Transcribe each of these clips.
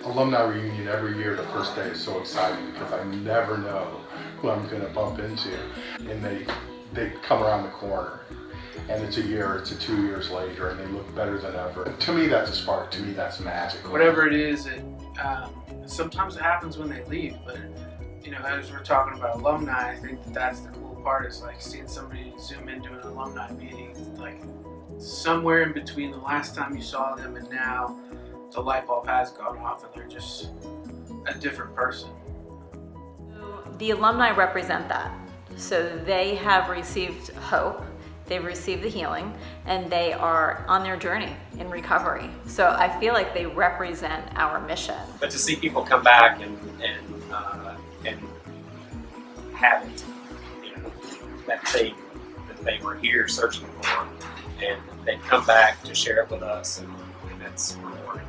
Alumni reunion every year, the first day is so exciting because I never know who I'm going to bump into, and they come around the corner, and it's a year, it's 2 years later, and they look better than ever. To me, that's a spark. To me, that's magic. Whatever it is, sometimes it happens when they leave, but as we're talking about alumni, I think that's the cool part, is like seeing somebody zoom into an alumni meeting, like somewhere in between the last time you saw them and now, the light bulb has gone off and they're just a different person. The alumni represent that. So they have received hope, they've received the healing, and they are on their journey in recovery. So I feel like they represent our mission. But to see people come back and have it, that they were here searching for, and they come back to share it with us, and that's rewarding.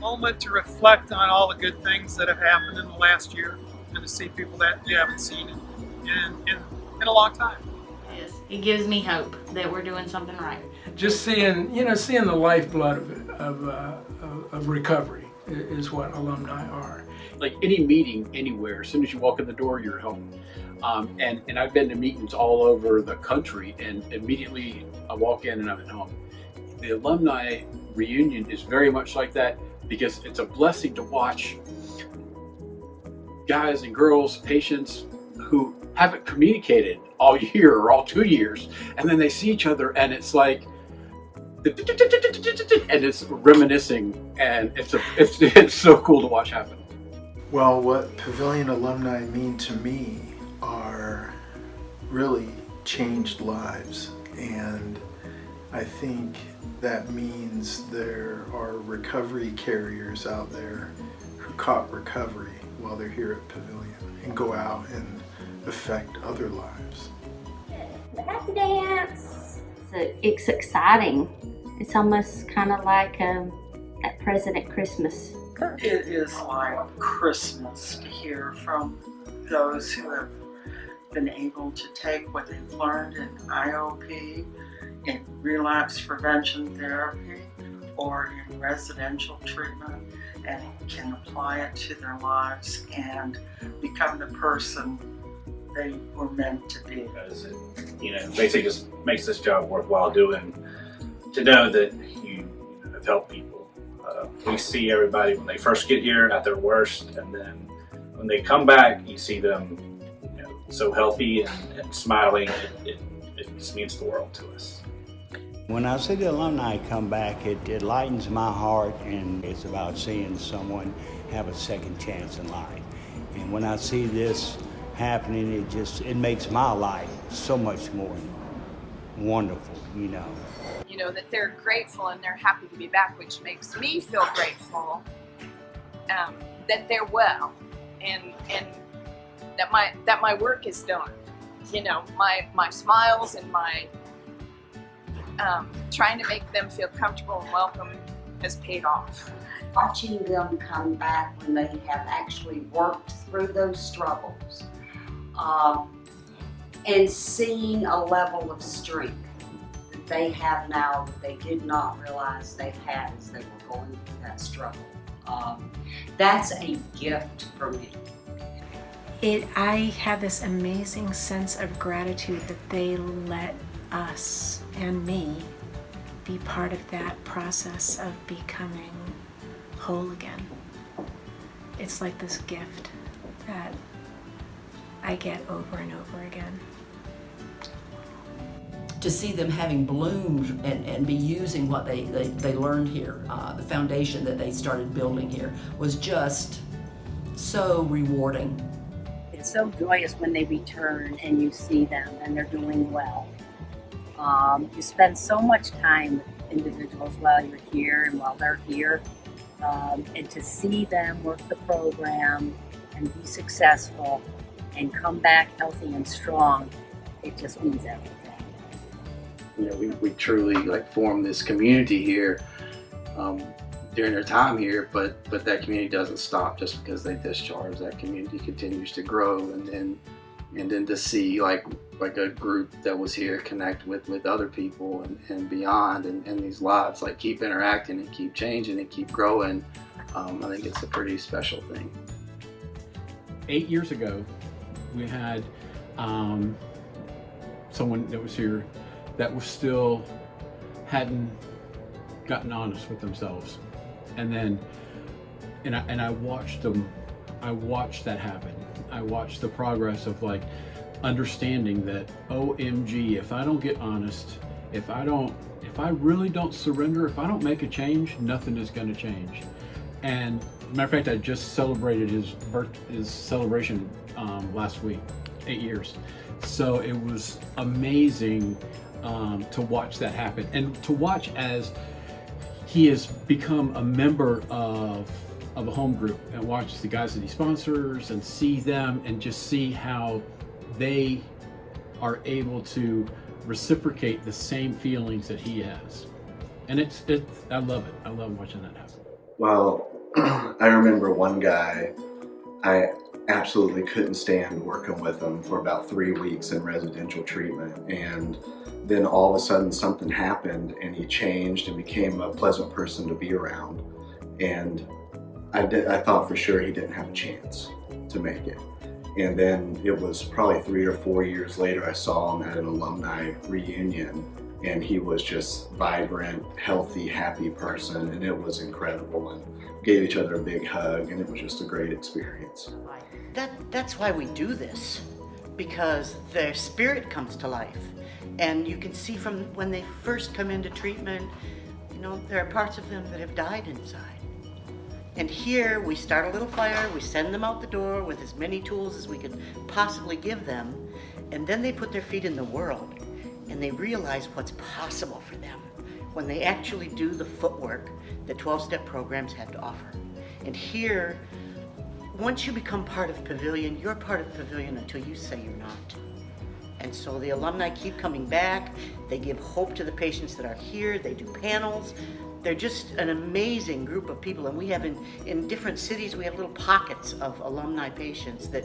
Moment to reflect on all the good things that have happened in the last year, and to see people that you haven't seen in a long time. Yes, it gives me hope that we're doing something right. Just seeing the lifeblood of recovery is what alumni are. Like any meeting anywhere, as soon as you walk in the door, you're home. And I've been to meetings all over the country, and immediately I walk in and I'm at home. The Alumni Reunion is very much like that, because it's a blessing to watch guys and girls, patients who haven't communicated all year or all 2 years, and then they see each other, and it's like, and it's reminiscing, and it's so cool to watch happen. Well, what Pavillon alumni mean to me are really changed lives, and I think that means there are recovery carriers out there who caught recovery while they're here at Pavillon and go out and affect other lives. The happy dance. It's exciting. It's almost kind of like that President Christmas. It is like Christmas to hear from those who have been able to take what they've learned in IOP, in relapse prevention therapy, or in residential treatment, and can apply it to their lives and become the person they were meant to be. Because it, basically just makes this job worthwhile doing, to know that you have helped people. We see everybody when they first get here at their worst, and then when they come back, you see them so healthy and smiling. It just means the world to us. When I see the alumni come back, it lightens my heart, and it's about seeing someone have a second chance in life. And when I see this happening, it makes my life so much more wonderful, that they're grateful and they're happy to be back, which makes me feel grateful that they're well, and that my work is done. My smiles and my trying to make them feel comfortable and welcome has paid off. Watching them come back when they have actually worked through those struggles, and seeing a level of strength that they have now that they did not realize they had as they were going through that struggle. That's a gift for me. I have this amazing sense of gratitude that they let us and me be part of that process of becoming whole again. It's like this gift that I get over and over again. To see them having bloomed and be using what they learned here, the foundation that they started building here, was just so rewarding. It's so joyous when they return and you see them and they're doing well. You spend so much time with individuals while you're here and while they're here, and to see them work the program and be successful and come back healthy and strong, it just means everything. We truly formed this community here during their time here, but that community doesn't stop just because they discharge. That community continues to grow, and then to see like a group that was here connect with other people and beyond, and these lives keep interacting and keep changing and keep growing. I think it's a pretty special thing. 8 years ago, we had someone that was here that was still hadn't gotten honest with themselves, and then I watched them. I watched that happen. I watched the progress of like understanding that OMG, if I don't get honest, if I really don't surrender, if I don't make a change, nothing is going to change. And matter of fact, I just celebrated his celebration last week, 8 years. So it was amazing to watch that happen, and to watch as he has become a member of a home group, and watch the guys that he sponsors and see them, and just see how they are able to reciprocate the same feelings that he has. And I love it. I love watching that happen. Well, I remember one guy, I absolutely couldn't stand working with him for about 3 weeks in residential treatment, and then all of a sudden something happened and he changed and became a pleasant person to be around, and I thought for sure he didn't have a chance to make it. And then it was probably 3 or 4 years later I saw him at an alumni reunion, and he was just vibrant, healthy, happy person, and it was incredible, and gave each other a big hug, and it was just a great experience. That's why we do this, because their spirit comes to life. And you can see from when they first come into treatment, you know, there are parts of them that have died inside. And here we start a little fire, we send them out the door with as many tools as we could possibly give them, and then they put their feet in the world and they realize what's possible for them when they actually do the footwork that 12-step programs have to offer. And here, once you become part of Pavillon, you're part of Pavillon until you say you're not. And so the alumni keep coming back, they give hope to the patients that are here, they do panels. They're just an amazing group of people, and we have in different cities, we have little pockets of alumni patients that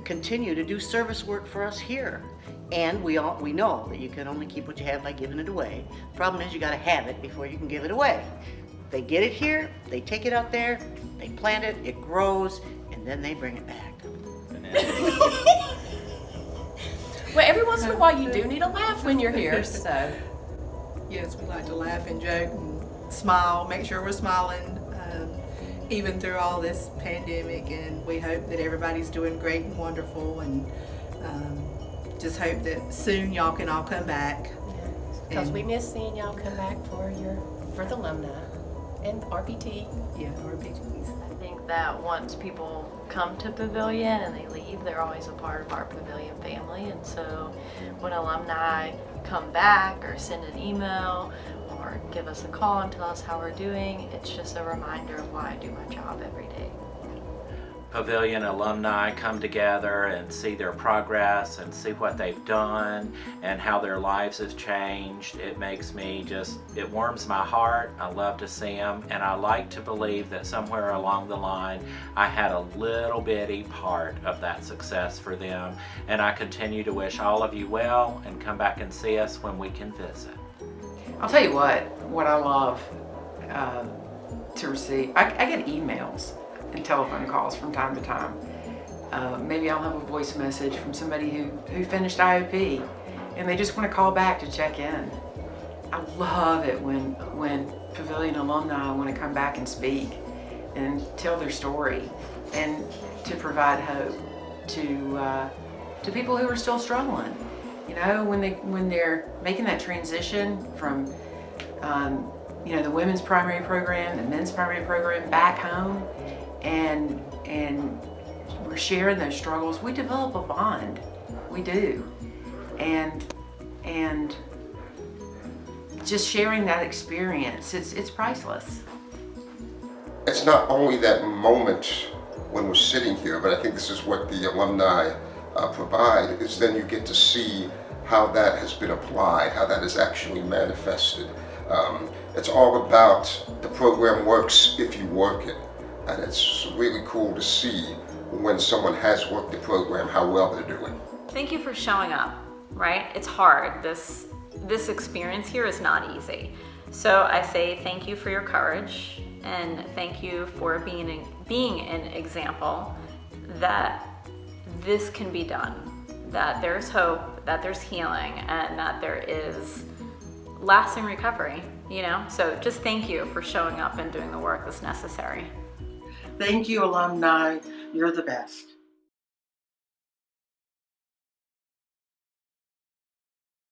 continue to do service work for us here. And we know that you can only keep what you have by giving it away. Problem is you gotta have it before you can give it away. They get it here, they take it out there, they plant it, it grows, and then they bring it back. Well, every once in a while you do need a laugh when you're here, so. Yes, we like to laugh and joke and smile, make sure we're smiling even through all this pandemic, and we hope that everybody's doing great and wonderful, and just hope that soon y'all can all come back. Because we miss seeing y'all come back for the alumni and RPT. Yeah, RPTs. I think that once people come to Pavillon and they leave, they're always a part of our Pavillon family. And so when alumni come back or send an email or give us a call and tell us how we're doing, it's just a reminder of why I do my job every day. Pavillon alumni come together and see their progress and see what they've done and how their lives have changed. It makes me it warms my heart. I love to see them, and I like to believe that somewhere along the line I had a little bitty part of that success for them, and I continue to wish all of you well and come back and see us when we can visit. I'll tell you what I love to receive. I get emails and telephone calls from time to time. Maybe I'll have a voice message from somebody who finished IOP and they just want to call back to check in. I love it when Pavillon alumni want to come back and speak and tell their story and to provide hope to people who are still struggling. You know, when they're making that transition from the women's primary program, the men's primary program back home, and we're sharing those struggles, we develop a bond. We do. And just sharing that experience, it's priceless. It's not only that moment when we're sitting here, but I think this is what the alumni provide, is then you get to see how that has been applied, how that is actually manifested. It's all about the program works if you work it. And it's really cool to see when someone has worked the program, how well they're doing. Thank you for showing up, right? It's hard. This experience here is not easy. So I say thank you for your courage. and thank you for being an example that this can be done, that there's hope, that there's healing, and that there is lasting recovery, you know? So just thank you for showing up and doing the work that's necessary. Thank you, alumni. You're the best.